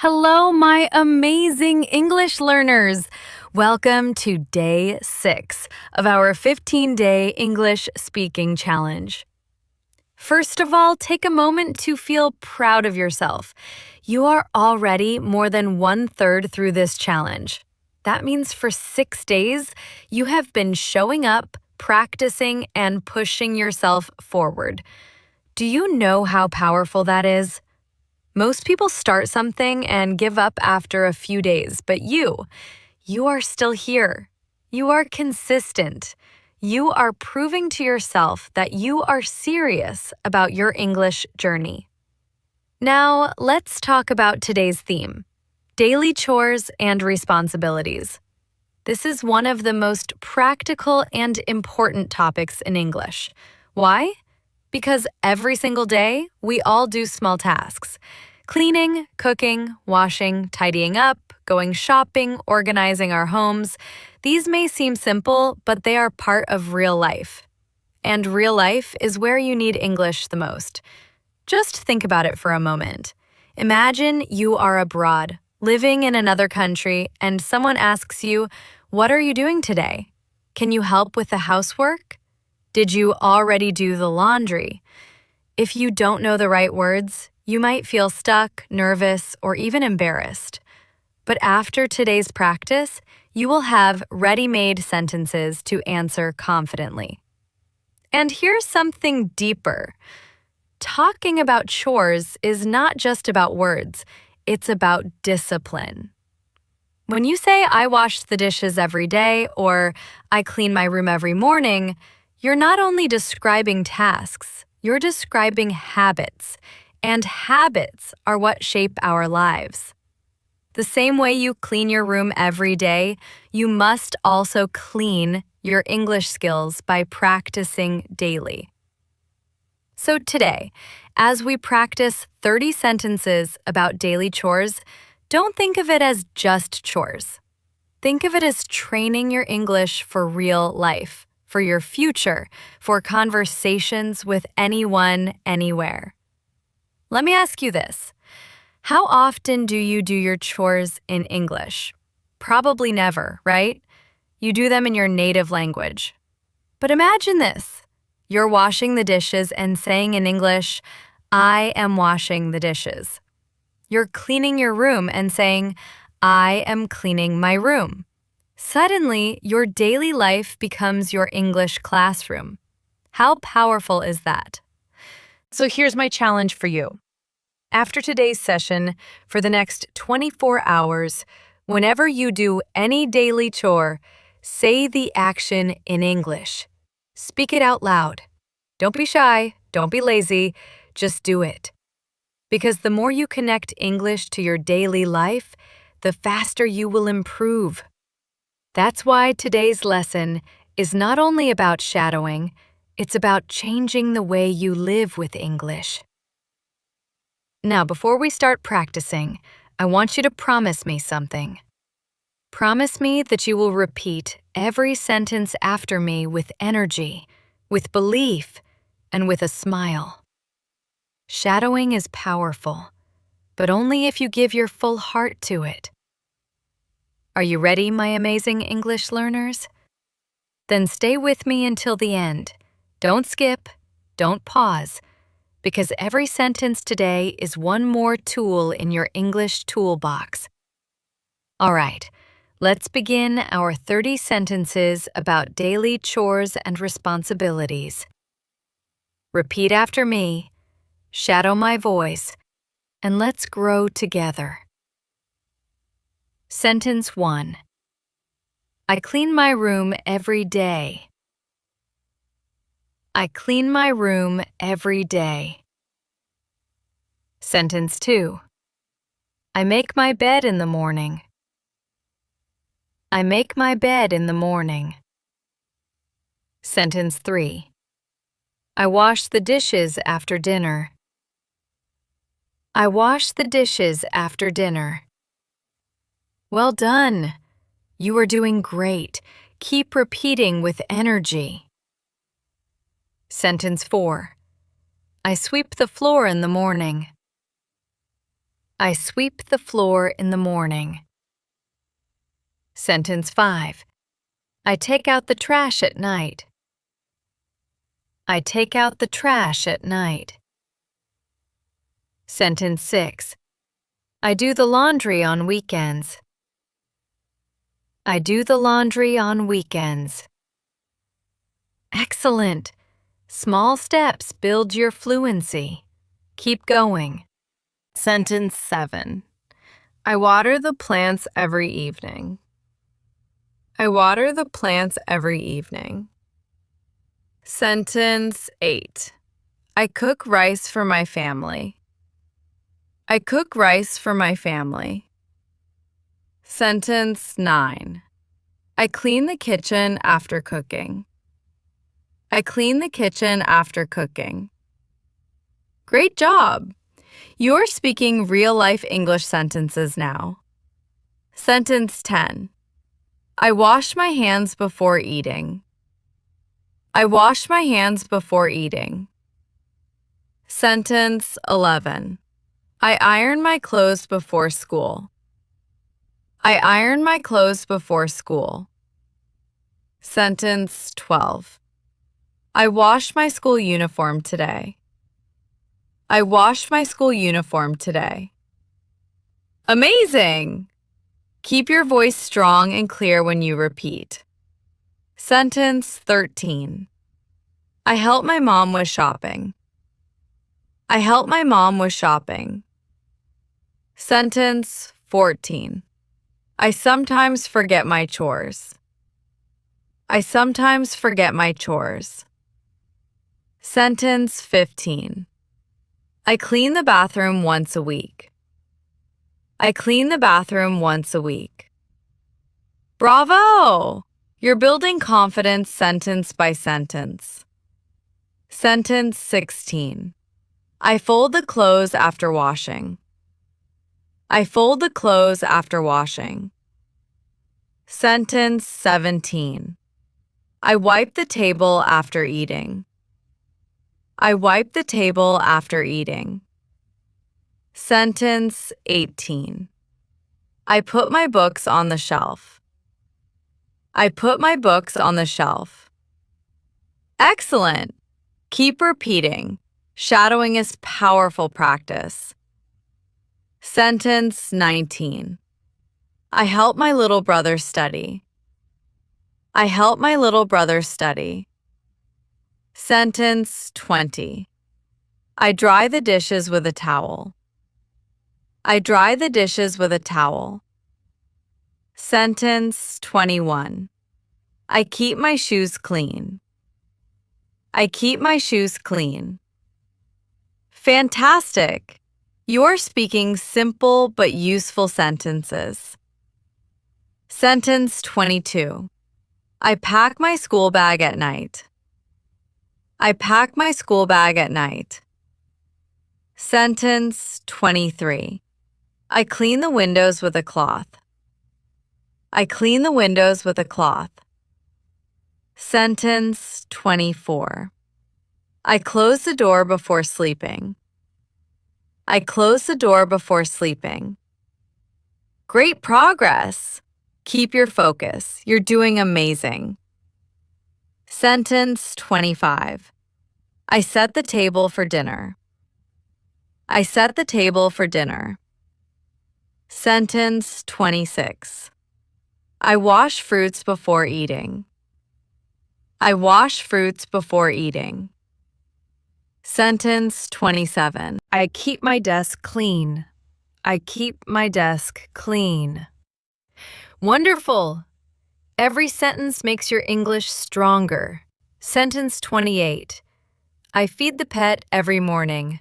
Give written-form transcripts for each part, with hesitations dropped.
Hello, my amazing English learners. Welcome to day 6 of our 15-day English speaking challenge. First of all, take a moment to feel proud of yourself. You are already more than 1/3 through this challenge. That means for 6 days, you have been showing up, practicing, and pushing yourself forward. Do you know how powerful that is? Most people start something and give up after a few days, but you are still here. You are consistent. You are proving to yourself that you are serious about your English journey. Now, let's talk about today's theme: daily chores and responsibilities. This is one of the most practical and important topics in English. Why? Because every single day, we all do small tasks. Cleaning, cooking, washing, tidying up, going shopping, organizing our homes. These may seem simple, but they are part of real life. And real life is where you need English the most. Just think about it for a moment. Imagine you are abroad, living in another country, and someone asks you, "What are you doing today? Can you help with the housework? Did you already do the laundry?" If you don't know the right words, you might feel stuck, nervous, or even embarrassed. But after today's practice, you will have ready-made sentences to answer confidently. And here's something deeper. Talking about chores is not just about words, it's about discipline. When you say, "I wash the dishes every day," or "I clean my room every morning," you're not only describing tasks, you're describing habits, and habits are what shape our lives. The same way you clean your room every day, you must also clean your English skills by practicing daily. So today, as we practice 30 sentences about daily chores, don't think of it as just chores. Think of it as training your English for real life, for your future, for conversations with anyone, anywhere. Let me ask you this. How often do you do your chores in English? Probably never, right? You do them in your native language. But imagine this. You're washing the dishes and saying in English, "I am washing the dishes." You're cleaning your room and saying, "I am cleaning my room." Suddenly, your daily life becomes your English classroom. How powerful is that? So here's my challenge for you. After today's session, for the next 24 hours, whenever you do any daily chore, say the action in English. Speak it out loud. Don't be shy, don't be lazy, just do it. Because the more you connect English to your daily life, the faster you will improve. That's why today's lesson is not only about shadowing, it's about changing the way you live with English. Now, before we start practicing, I want you to promise me something. Promise me that you will repeat every sentence after me with energy, with belief, and with a smile. Shadowing is powerful, but only if you give your full heart to it. Are you ready, my amazing English learners? Then stay with me until the end. Don't skip, don't pause, because every sentence today is one more tool in your English toolbox. All right, let's begin our 30 sentences about daily chores and responsibilities. Repeat after me, shadow my voice, and let's grow together. Sentence 1. I clean my room every day. I clean my room every day. Sentence 2. I make my bed in the morning. I make my bed in the morning. Sentence 3. I wash the dishes after dinner. I wash the dishes after dinner. Well done. You are doing great. Keep repeating with energy. Sentence 4. I sweep the floor in the morning. I sweep the floor in the morning. Sentence 5. I take out the trash at night. I take out the trash at night. Sentence 6. I do the laundry on weekends. I do the laundry on weekends. Excellent! Small steps build your fluency. Keep going. Sentence 7. I water the plants every evening. I water the plants every evening. Sentence 8. I cook rice for my family. I cook rice for my family. Sentence 9. I clean the kitchen after cooking. I clean the kitchen after cooking. Great job! You're speaking real-life English sentences now. Sentence 10. I wash my hands before eating. I wash my hands before eating. Sentence 11. I iron my clothes before school. I iron my clothes before school. Sentence 12. I wash my school uniform today. I wash my school uniform today. Amazing! Keep your voice strong and clear when you repeat. Sentence 13. I help my mom with shopping. I help my mom with shopping. Sentence 14. I sometimes forget my chores. I sometimes forget my chores. Sentence 15. I clean the bathroom once a week. I clean the bathroom once a week. Bravo! You're building confidence sentence by sentence. Sentence 16. I fold the clothes after washing. I fold the clothes after washing. Sentence 17. I wipe the table after eating. I wipe the table after eating. Sentence 18. I put my books on the shelf. I put my books on the shelf. Excellent! Keep repeating. Shadowing is powerful practice. Sentence 19. I help my little brother study. I help my little brother study. Sentence 20. I dry the dishes with a towel. I dry the dishes with a towel. Sentence 21. I keep my shoes clean. I keep my shoes clean. Fantastic! You're speaking simple but useful sentences. Sentence 22. I pack my school bag at night. I pack my school bag at night. Sentence 23. I clean the windows with a cloth. I clean the windows with a cloth. Sentence 24. I close the door before sleeping. I close the door before sleeping. Great progress! Keep your focus. You're doing amazing. Sentence 25. I set the table for dinner. I set the table for dinner. Sentence 26. I wash fruits before eating. I wash fruits before eating. Sentence 27. I keep my desk clean. I keep my desk clean. Wonderful! Every sentence makes your English stronger. Sentence 28. I feed the pet every morning.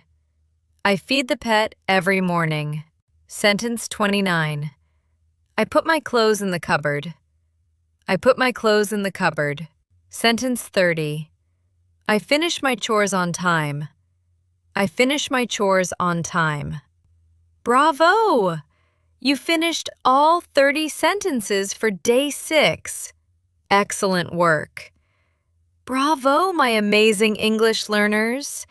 I feed the pet every morning. Sentence 29. I put my clothes in the cupboard. I put my clothes in the cupboard. Sentence 30. I finish my chores on time. I finish my chores on time. Bravo! You finished all 30 sentences for day 6. Excellent work. Bravo, my amazing English learners.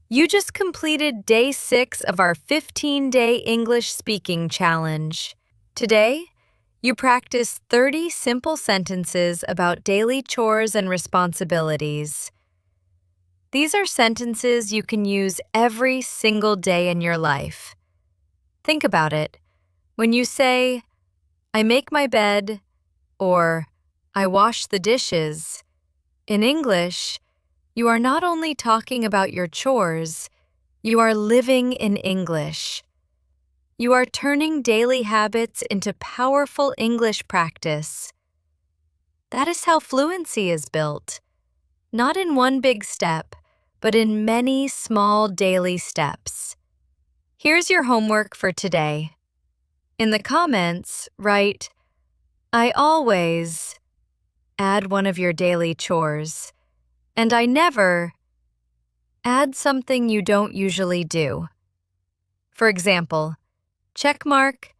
You just completed day 6 of our 15-day English speaking challenge. Today, you practiced 30 simple sentences about daily chores and responsibilities. These are sentences you can use every single day in your life. Think about it. When you say, I make my bed, or I wash the dishes, in English, you are not only talking about your chores, you are living in English. You are turning daily habits into powerful English practice. That is how fluency is built. Not in one big step, but in many small daily steps. Here's your homework for today. In the comments, write, I always add one of your daily chores, and I never add something you don't usually do. For example, check mark,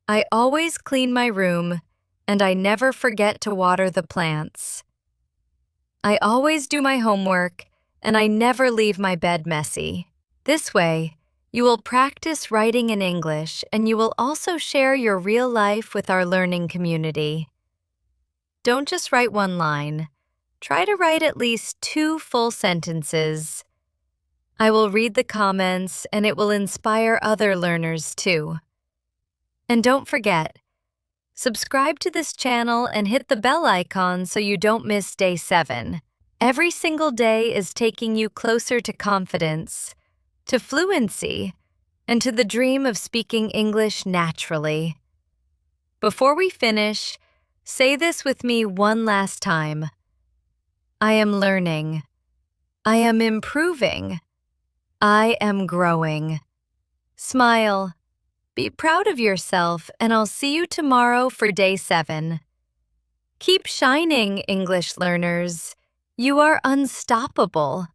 I always clean my room, and I never forget to water the plants. I always do my homework, and I never leave my bed messy. This way, you will practice writing in English, and you will also share your real life with our learning community. Don't just write one line. Try to write at least 2 full sentences. I will read the comments, and it will inspire other learners too. And don't forget, subscribe to this channel and hit the bell icon so you don't miss day 7. Every single day is taking you closer to confidence, to fluency, and to the dream of speaking English naturally. Before we finish, say this with me one last time. I am learning. I am improving. I am growing. Smile. Be proud of yourself, and I'll see you tomorrow for day 7. Keep shining, English learners. You are unstoppable.